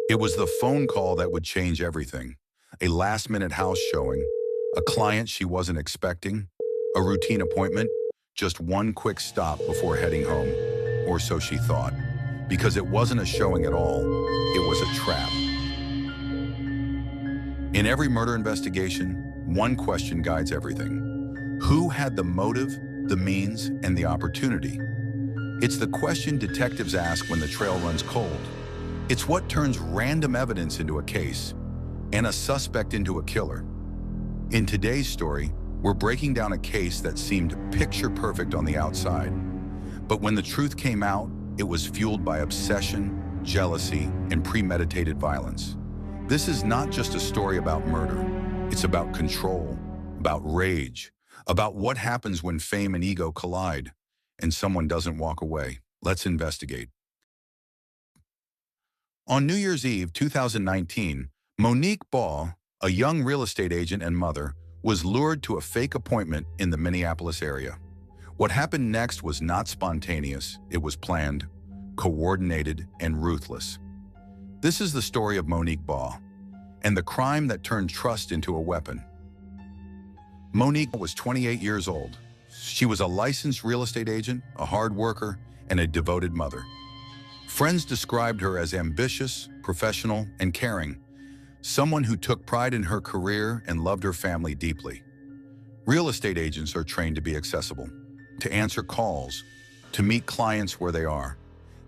It was the phone call that would change everything. A last-minute house showing, a client she wasn't expecting, a routine appointment, just one quick stop before heading home. Or so she thought. Because it wasn't a showing at all, it was a trap. In every murder investigation, one question guides everything. Who had the motive, the means, and the opportunity? It's the question detectives ask when the trail runs cold. It's what turns random evidence into a case and a suspect into a killer. In today's story, we're breaking down a case that seemed picture perfect on the outside. But when the truth came out, it was fueled by obsession, jealousy, and premeditated violence. This is not just a story about murder. It's about control, about rage, about what happens when fame and ego collide and someone doesn't walk away. Let's investigate. On New Year's Eve 2019, Monique Baugh, a young real estate agent and mother, was lured to a fake appointment in the Minneapolis area. What happened next was not spontaneous. It was planned, coordinated, and ruthless. This is the story of Monique Baugh and the crime that turned trust into a weapon. Monique was 28 years old. She was a licensed real estate agent, a hard worker, and a devoted mother. Friends described her as ambitious, professional, and caring, someone who took pride in her career and loved her family deeply. Real estate agents are trained to be accessible, to answer calls, to meet clients where they are.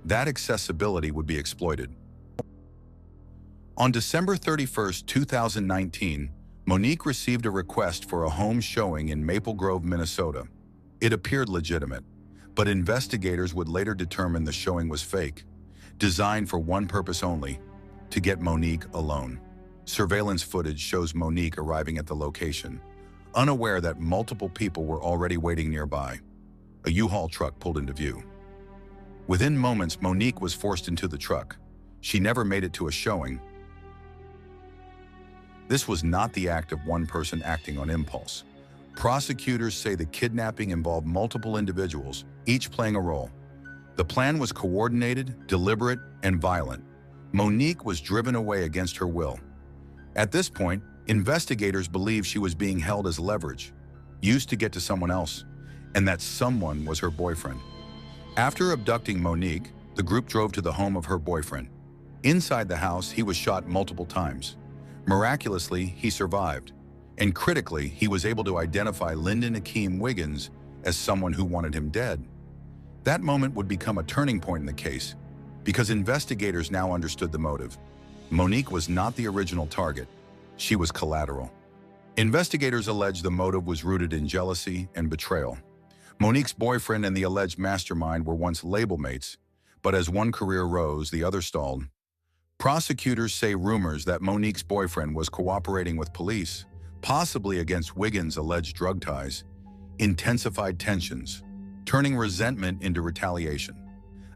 That accessibility would be exploited. On December 31, 2019, Monique received a request for a home showing in Maple Grove, Minnesota. It appeared legitimate, but investigators would later determine the showing was fake, designed for one purpose only: to get Monique alone. Surveillance footage shows Monique arriving at the location, unaware that multiple people were already waiting nearby. A U-Haul truck pulled into view. Within moments, Monique was forced into the truck. She never made it to a showing. This was not the act of one person acting on impulse. Prosecutors say the kidnapping involved multiple individuals, each playing a role. The plan was coordinated, deliberate, and violent. Monique was driven away against her will. At this point, investigators believe she was being held as leverage, used to get to someone else, and that someone was her boyfriend. After abducting Monique, the group drove to the home of her boyfriend. Inside the house, he was shot multiple times. Miraculously, he survived. And critically, he was able to identify Lyndon Akeem Wiggins as someone who wanted him dead. That moment would become a turning point in the case, because investigators now understood the motive. Monique was not the original target. She was collateral. Investigators allege the motive was rooted in jealousy and betrayal. Monique's boyfriend and the alleged mastermind were once label mates, but as one career rose, the other stalled. Prosecutors say rumors that Monique's boyfriend was cooperating with police, possibly against Wiggins' alleged drug ties, intensified tensions, turning resentment into retaliation.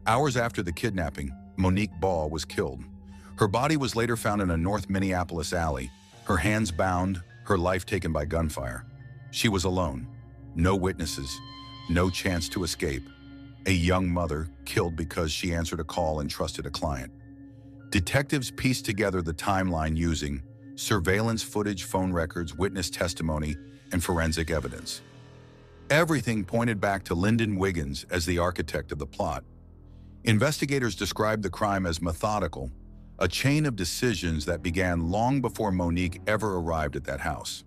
Hours after the kidnapping, Monique Baugh was killed. Her body was later found in a North Minneapolis alley, her hands bound, her life taken by gunfire. She was alone, no witnesses, no chance to escape. A young mother killed because she answered a call and trusted a client. Detectives pieced together the timeline using surveillance footage, phone records, witness testimony, and forensic evidence. Everything pointed back to Lyndon Wiggins as the architect of the plot. Investigators described the crime as methodical, a chain of decisions that began long before Monique ever arrived at that house.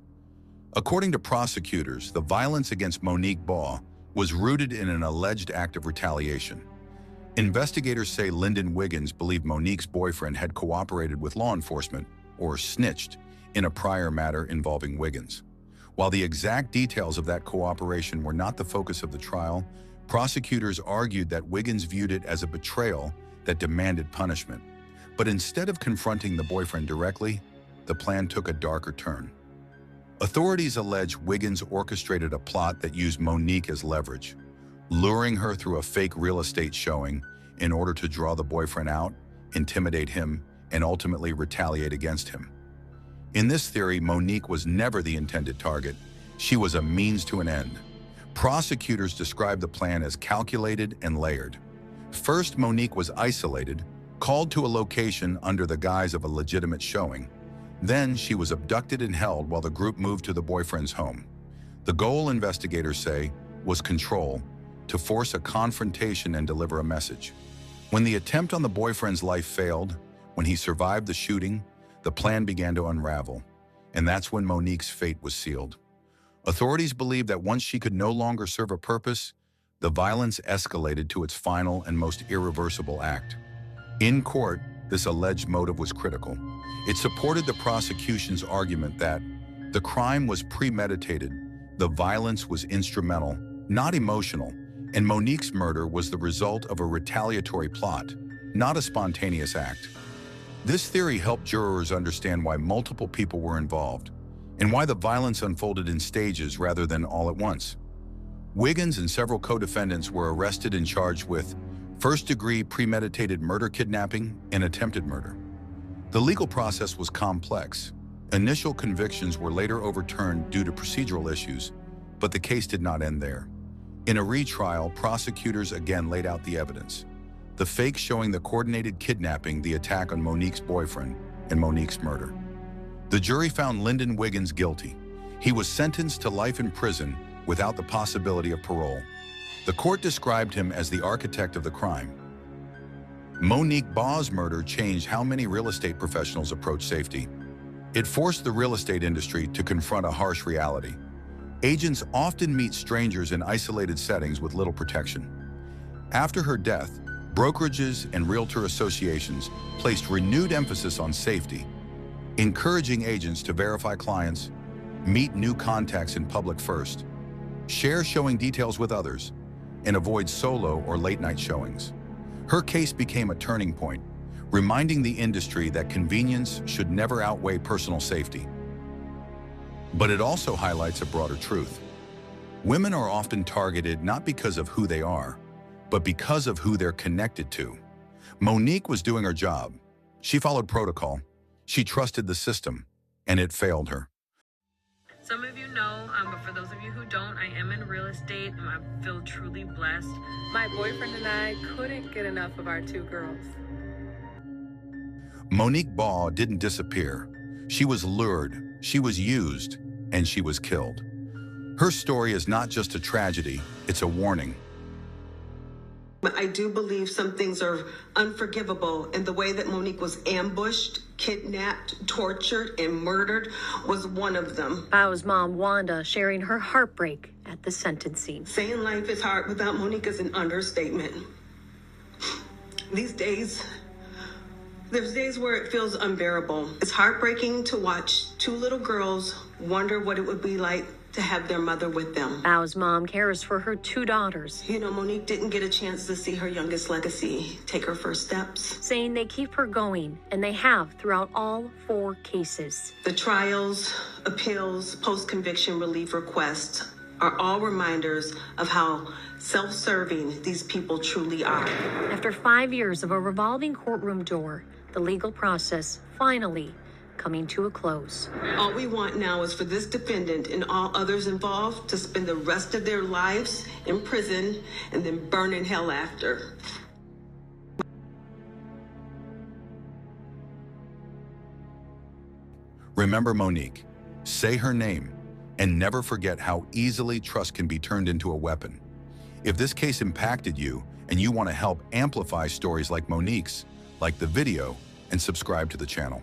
According to prosecutors, the violence against Monique Baugh was rooted in an alleged act of retaliation. Investigators say Lyndon Wiggins believed Monique's boyfriend had cooperated with law enforcement, or snitched, in a prior matter involving Wiggins. While the exact details of that cooperation were not the focus of the trial, prosecutors argued that Wiggins viewed it as a betrayal that demanded punishment. But instead of confronting the boyfriend directly, the plan took a darker turn. Authorities allege Wiggins orchestrated a plot that used Monique as leverage, luring her through a fake real estate showing in order to draw the boyfriend out, intimidate him, and ultimately retaliate against him. In this theory, Monique was never the intended target. She was a means to an end. Prosecutors described the plan as calculated and layered. First, Monique was isolated, called to a location under the guise of a legitimate showing. Then she was abducted and held while the group moved to the boyfriend's home. The goal, investigators say, was control, to force a confrontation and deliver a message. When the attempt on the boyfriend's life failed, when he survived the shooting, the plan began to unravel, and that's when Monique's fate was sealed. Authorities believe that once she could no longer serve a purpose, the violence escalated to its final and most irreversible act. In court, this alleged motive was critical. It supported the prosecution's argument that the crime was premeditated, the violence was instrumental, not emotional, and Monique's murder was the result of a retaliatory plot, not a spontaneous act. This theory helped jurors understand why multiple people were involved and why the violence unfolded in stages rather than all at once. Wiggins and several co-defendants were arrested and charged with first-degree premeditated murder, kidnapping, and attempted murder. The legal process was complex. Initial convictions were later overturned due to procedural issues, but the case did not end there. In a retrial, prosecutors again laid out the evidence. The fake showing the coordinated kidnapping, the attack on Monique's boyfriend, and Monique's murder. The jury found Lyndon Wiggins guilty. He was sentenced to life in prison without the possibility of parole. The court described him as the architect of the crime. Monique Baugh's murder changed how many real estate professionals approach safety. It forced the real estate industry to confront a harsh reality. Agents often meet strangers in isolated settings with little protection. After her death, brokerages and realtor associations placed renewed emphasis on safety, encouraging agents to verify clients, meet new contacts in public first, share showing details with others, and avoid solo or late-night showings. Her case became a turning point, reminding the industry that convenience should never outweigh personal safety. But it also highlights a broader truth. Women are often targeted not because of who they are, but because of who they're connected to. Monique was doing her job. She followed protocol. She trusted the system, and it failed her. Some of you know, but for those of you who don't, I am in real estate, and I feel truly blessed. My boyfriend and I couldn't get enough of our two girls. Monique Baugh didn't disappear. She was lured, she was used, and she was killed. Her story is not just a tragedy, it's a warning. I do believe some things are unforgivable, and the way that Monique was ambushed, kidnapped, tortured, and murdered was one of them. Baugh's mom, Wanda, sharing her heartbreak at the sentencing. Saying life is hard without Monique is an understatement. These days, there's days where it feels unbearable. It's heartbreaking to watch two little girls wonder what it would be like to have their mother with them. Baugh's mom cares for her two daughters. You know, Monique didn't get a chance to see her youngest legacy take her first steps. Saying they keep her going, and they have throughout all 4 cases. The trials, appeals, post-conviction relief requests are all reminders of how self-serving these people truly are. After 5 years of a revolving courtroom door, the legal process finally coming to a close. All we want now is for this defendant and all others involved to spend the rest of their lives in prison and then burn in hell after. Remember Monique, say her name, and never forget how easily trust can be turned into a weapon. If this case impacted you and you want to help amplify stories like Monique's, like the video and subscribe to the channel.